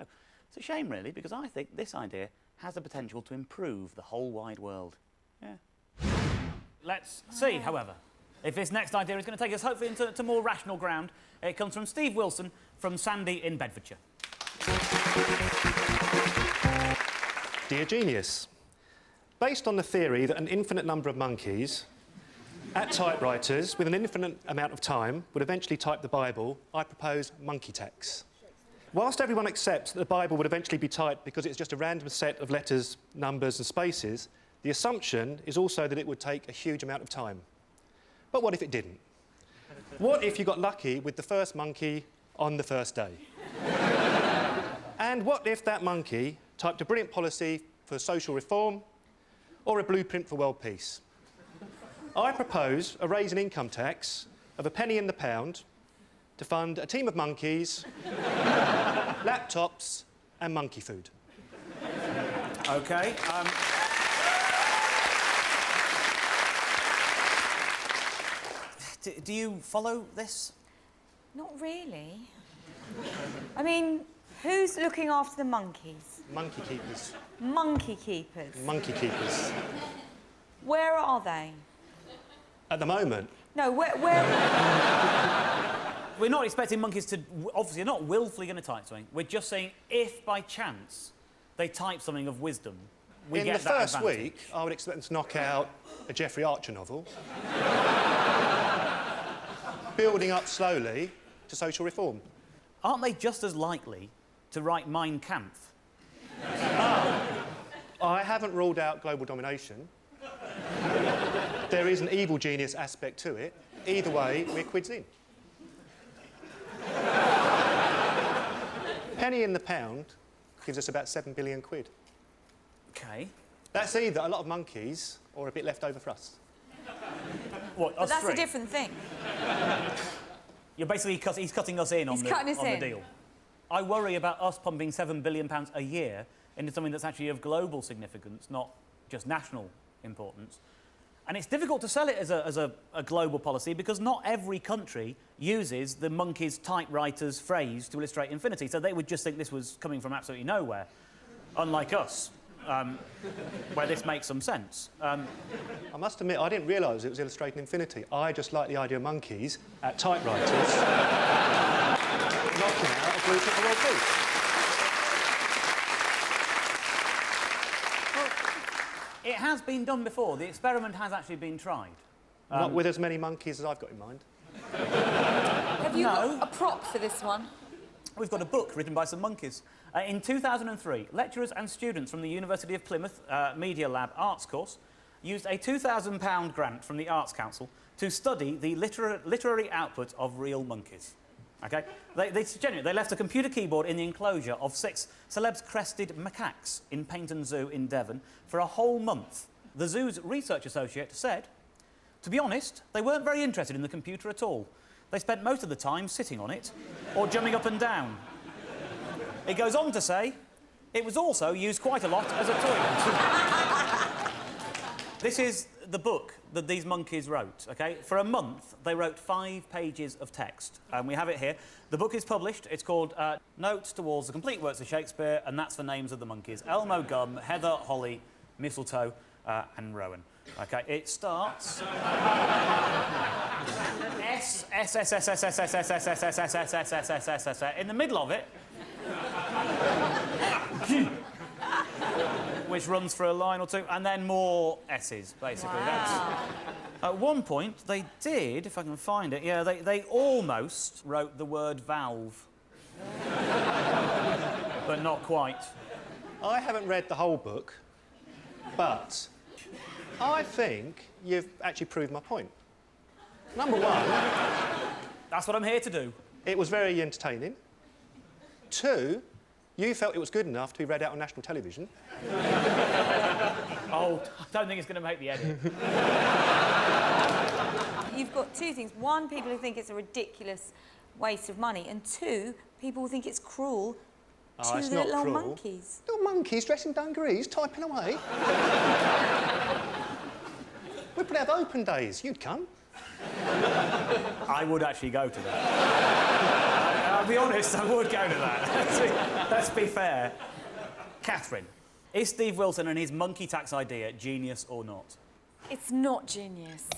So, it's a shame, really, because I think this idea has the potential to improve the whole wide world. Yeah. Let's see, however, if this next idea is going to take us hopefully into more rational ground. It comes from Steve Wilson from Sandy in Bedfordshire. Dear Genius, based on the theory that an infinite number of monkeys at typewriters with an infinite amount of time would eventually type the Bible, I propose monkey text. Whilst everyone accepts that the Bible would eventually be typed because it's just a random set of letters, numbers and spaces, the assumption is also that it would take a huge amount of time. But what if it didn't? What if you got lucky with the first monkey on the first day? And what if that monkey typed a brilliant policy for social reform or a blueprint for world peace? I propose a raise in income tax of a penny in the pound to fund a team of monkeys, laptops and monkey food. OK. Do you follow this? Not really. I mean, who's looking after the monkeys? Monkey keepers. Monkey keepers? Monkey keepers. Where are they? At the moment? No, where... We're not expecting monkeys to... Obviously, they're not willfully going to type something. We're just saying if, by chance, they type something of wisdom, we get that advantage. In the first week, I would expect them to knock out a Jeffrey Archer novel, building up slowly to social reform. Aren't they just as likely to write Mein Kampf? I haven't ruled out global domination. There is an evil genius aspect to it. Either way, we're quids in. Penny in the pound gives us about 7 billion quid. OK. That's either a lot of monkeys or a bit left over for us. What, But us that's three? a different thing. You're basically... He's cutting us in on the deal. I worry about us pumping £7 billion a year into something that's actually of global significance, not just national importance. And it's difficult to sell it as a global policy because not every country uses the monkeys' typewriters phrase to illustrate infinity, so they would just think this was coming from absolutely nowhere, unlike us, where this makes some sense. I must admit, I didn't realise it was illustrating infinity. I just like the idea of monkeys at typewriters knocking out a blueprint for world peace. It has been done before. The experiment has actually been tried. Not with as many monkeys as I've got in mind. Have you got a prop for this one? We've got a book written by some monkeys. In 2003, lecturers and students from the University of Plymouth Media Lab Arts course used a £2,000 grant from the Arts Council to study the literary output of real monkeys. OK? They left a computer keyboard in the enclosure of 6 celebs-crested macaques in Paynton Zoo in Devon for a whole month. The zoo's research associate said, to be honest, they weren't very interested in the computer at all. They spent most of the time sitting on it or jumping up and down. It goes on to say, it was also used quite a lot as a toilet. This is the book that these monkeys wrote, OK? For a month, they wrote 5 pages of text. And we have it here. The book is published. It's called Notes Towards the Complete Works of Shakespeare, and that's the names of the monkeys. Elmo, Gum, Heather, Holly, Mistletoe, and Rowan. OK, it starts... S, S, S, S, S, S, S, S, S, S, S, S, S, S, S, S, S, S, S, in the middle of it... which runs for a line or two, and then more S's, basically. Wow. At one point, they did, if I can find it, yeah, they almost wrote the word valve. But not quite. I haven't read the whole book, but I think you've actually proved my point. Number one... That's what I'm here to do. It was very entertaining. 2, you felt it was good enough to be read out on national television. Oh, I don't think it's going to make the edit. You've got 2 things. 1, people who think it's a ridiculous waste of money, and 2, people who think it's cruel to the little old monkeys. Little monkeys dressed in dungarees, typing away. We could have open days. You'd come. I would actually go to that. I'll be honest, I would go to that. Let's be fair. Catherine, is Steve Wilson and his monkey tax idea genius or not? It's not genius.